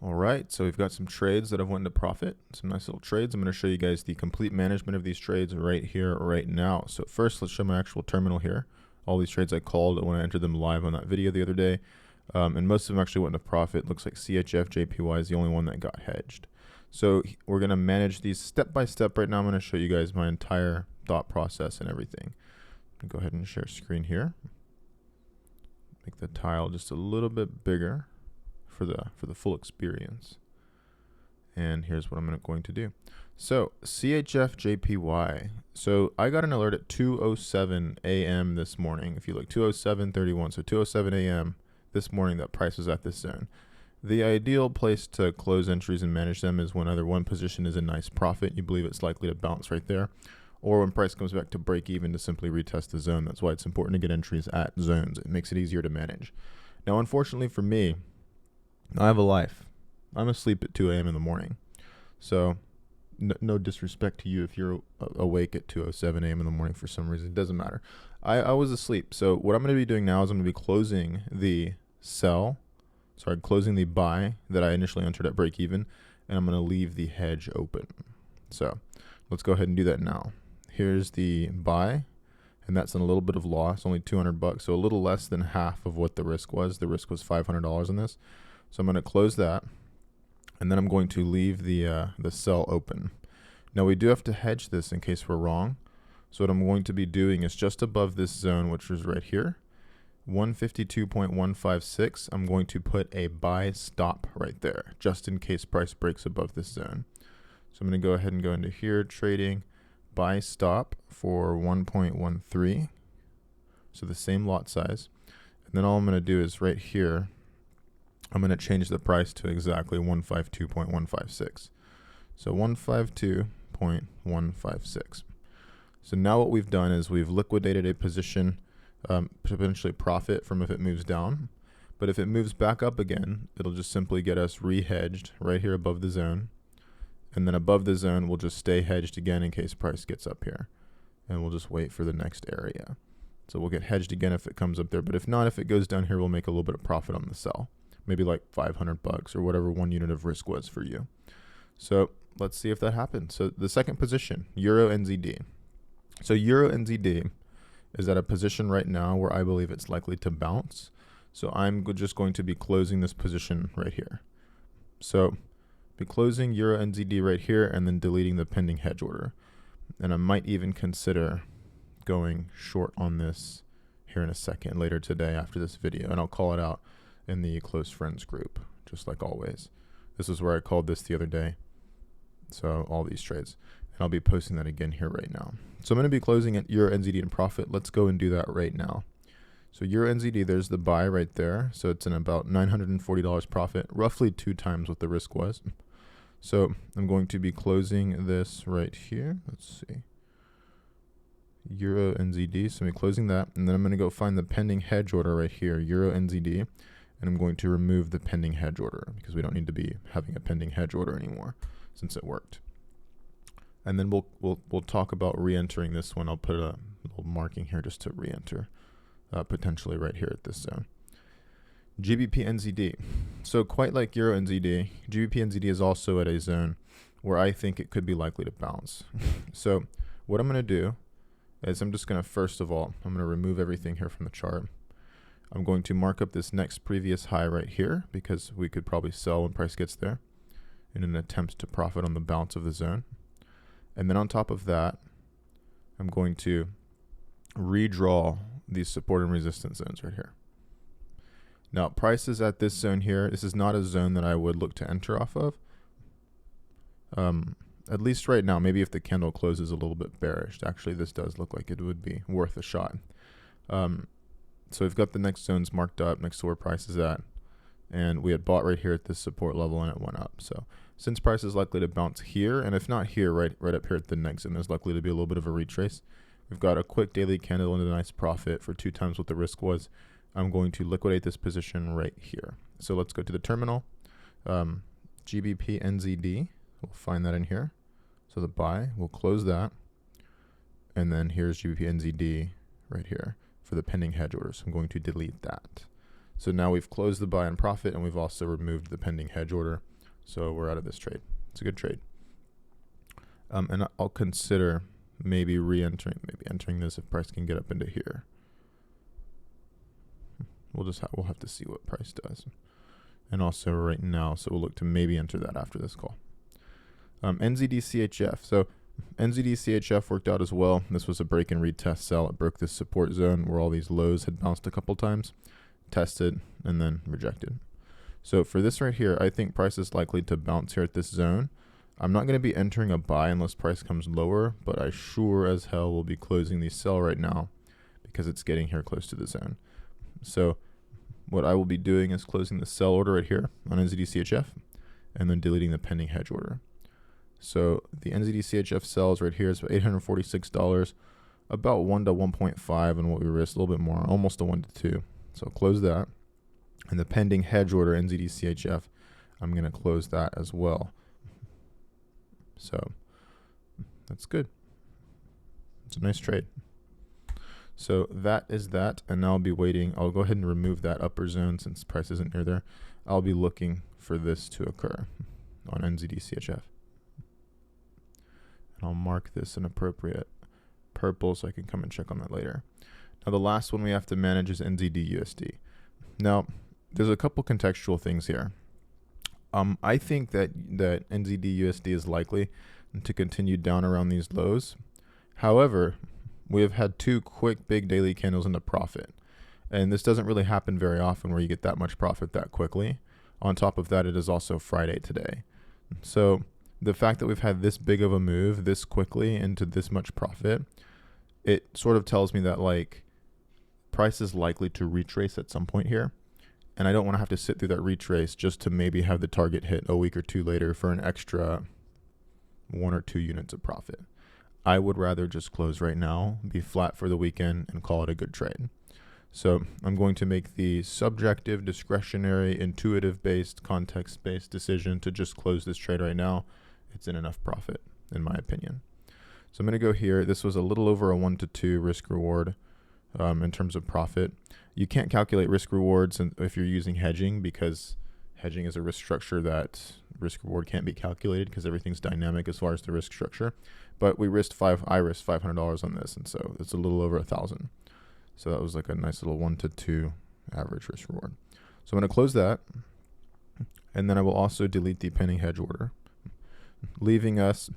All right, so we've got some trades that have went into profit, some nice little trades. I'm going to show you guys the complete management of these trades right here, right now. So first, let's show my actual terminal here. All these trades I called when I entered them live on that video the other day, and most of them actually went into profit. Looks like CHF JPY is the only one that got hedged. So we're going to manage these step by step right now. I'm going to show you guys my entire thought process and everything. I'm going to go ahead and share screen here. Make the tile just a little bit bigger for the full experience. And here's what I'm going to do. So CHF JPY. So I got an alert at 2:07 a.m. this morning. If you look, 2:07:31. So 2:07 a.m. this morning, that price was at this zone. The ideal place to close entries and manage them is when either one position is a nice profit, you believe it's likely to bounce right there, or when price comes back to break even to simply retest the zone. That's why it's important to get entries at zones. It makes it easier to manage. Now, unfortunately for me, I have a life. I'm asleep at 2 a.m. in the morning. So no disrespect to you if you're awake at 2:07 a.m. in the morning for some reason. It doesn't matter. I was asleep. So what I'm going to be doing now is I'm going to be closing the closing the buy that I initially entered at break even, and I'm going to leave the hedge open. So let's go ahead and do that now. Here's the buy, and that's in a little bit of loss, only $200, so a little less than half of what the risk was. The risk was $500 on this. So I'm going to close that, and then I'm going to leave the sell open. Now we do have to hedge this in case we're wrong. So what I'm going to be doing is just above this zone, which is right here, 152.156, I'm going to put a buy stop right there, just in case price breaks above this zone. So I'm going to go ahead and go into here, trading, buy stop for 1.13, so the same lot size. And then all I'm going to do is right here, I'm going to change the price to exactly 152.156. So 152.156. So now what we've done is we've liquidated a position, potentially profit from if it moves down. But if it moves back up again, it'll just simply get us re-hedged right here above the zone. And then above the zone, we'll just stay hedged again in case price gets up here. And we'll just wait for the next area. So we'll get hedged again if it comes up there. But if not, if it goes down here, we'll make a little bit of profit on the sell. Maybe like $500 or whatever 1 unit of risk was for you. So let's see if that happens. So the second position, Euro NZD. So Euro NZD is at a position right now where I believe it's likely to bounce. So I'm just going to be closing this position right here. So be closing Euro NZD right here and then deleting the pending hedge order. And I might even consider going short on this here in a second later today after this video, and I'll call it out in the close friends group, just like always. This is where I called this the other day. So all these trades, and I'll be posting that again here right now. So I'm going to be closing at Euro NZD in profit. Let's go and do that right now. So Euro NZD, there's the buy right there. So it's in about $940 profit, roughly 2 times what the risk was. So I'm going to be closing this right here. Let's see. Euro NZD, so I'm closing that, and then I'm going to go find the pending hedge order right here, Euro NZD, and I'm going to remove the pending hedge order because we don't need to be having a pending hedge order anymore since it worked. And then we'll talk about re-entering this one. I'll put a little marking here just to re-enter, potentially right here at this zone. GBP NZD. So quite like Euro NZD, GBP NZD is also at a zone where I think it could be likely to bounce. So what I'm going to do is I'm just going to, first of all, I'm going to remove everything here from the chart. I'm going to mark up this next previous high right here because we could probably sell when price gets there in an attempt to profit on the bounce of the zone. And then on top of that, I'm going to redraw these support and resistance zones right here. Now, price is at this zone here. This is not a zone that I would look to enter off of. At least right now, maybe if the candle closes a little bit bearish. Actually, this does look like it would be worth a shot. So we've got the next zones marked up next to where price is at. And we had bought right here at this support level and it went up. So since price is likely to bounce here, and if not here, right up here at the next zone, there's likely to be a little bit of a retrace. We've got a quick daily candle and a nice profit for 2 times what the risk was. I'm going to liquidate this position right here. So let's go to the terminal. GBP NZD, we'll find that in here. So the buy, we'll close that. And then here's GBP NZD right here for the pending hedge order. So I'm going to delete that. So now we've closed the buy and profit, and we've also removed the pending hedge order. So we're out of this trade. It's a good trade. And I'll consider maybe entering this if price can get up into here. We'll have to see what price does. And also right now, so we'll look to maybe enter that after this call. NZD CHF. So NZD CHF worked out as well. This was a break and retest sell. It broke this support zone where all these lows had bounced a couple times, tested, and then rejected. So for this right here, I think price is likely to bounce here at this zone. I'm not going to be entering a buy unless price comes lower, but I sure as hell will be closing the sell right now because it's getting here close to the zone. So what I will be doing is closing the sell order right here on NZD CHF and then deleting the pending hedge order. So the NZD CHF sells right here is about $846, about 1 to 1.5, and what we risked a little bit more, almost a 1 to 2. So close that. And the pending hedge order NZD CHF, I'm going to close that as well. So that's good. It's a nice trade. So that is that, and now I'll be waiting. I'll go ahead and remove that upper zone since price isn't near there. I'll be looking for this to occur on NZD CHF. And I'll mark this an appropriate purple so I can come and check on that later. Now the last one we have to manage is NZD USD. Now there's a couple contextual things here. I think that NZD USD is likely to continue down around these lows. However, we have had 2 quick big daily candles into profit. And this doesn't really happen very often where you get that much profit that quickly. On top of that, it is also Friday today. So the fact that we've had this big of a move this quickly into this much profit, it sort of tells me that like price is likely to retrace at some point here. And I don't want to have to sit through that retrace just to maybe have the target hit a week or 2 later for an extra 1 or 2 units of profit. I would rather just close right now, be flat for the weekend, and call it a good trade. So I'm going to make the subjective, discretionary, intuitive-based, context-based decision to just close this trade right now. It's in enough profit, in my opinion. So I'm going to go here. This was a little over a 1 to 2 risk reward in terms of profit. You can't calculate risk rewards if you're using hedging because hedging is a risk structure that risk reward can't be calculated because everything's dynamic as far as the risk structure. But I risked $500 on this, and so it's a little over 1,000. So that was like a nice little 1 to 2 average risk reward. So I'm going to close that, and then I will also delete the pending hedge order, leaving us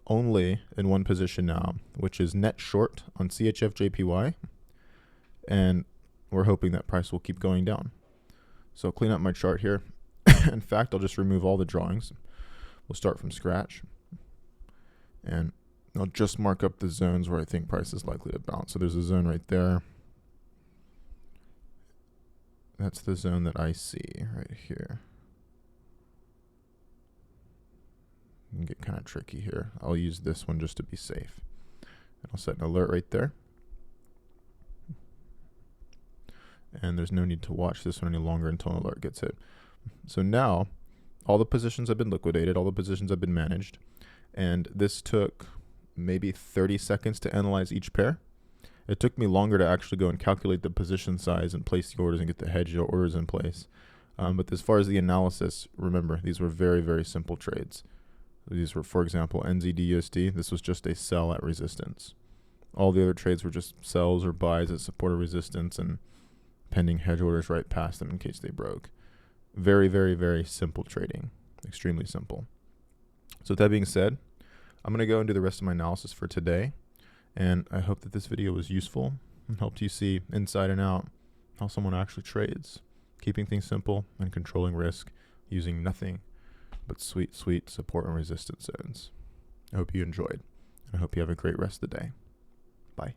only in one position now, which is net short on CHF JPY, and we're hoping that price will keep going down. So I'll clean up my chart here. In fact, I'll just remove all the drawings. We'll start from scratch. And I'll just mark up the zones where I think price is likely to bounce. So there's a zone right there. That's the zone that I see right here. It can get kind of tricky here. I'll use this one just to be safe. And I'll set an alert right there. And there's no need to watch this one any longer until an alert gets hit. So now all the positions have been liquidated, all the positions have been managed, and this took maybe 30 seconds to analyze each pair. It took me longer to actually go and calculate the position size and place the orders and get the hedge orders in place. But as far as the analysis, remember, these were very, very simple trades. These were, for example, NZD USD. This was just a sell at resistance. All the other trades were just sells or buys at support or resistance and pending hedge orders right past them in case they broke. Very, very, very simple trading. Extremely simple. So with that being said, I'm going to go and do the rest of my analysis for today. And I hope that this video was useful and helped you see inside and out how someone actually trades, keeping things simple and controlling risk using nothing but sweet, sweet support and resistance zones. I hope you enjoyed. I hope you have a great rest of the day. Bye.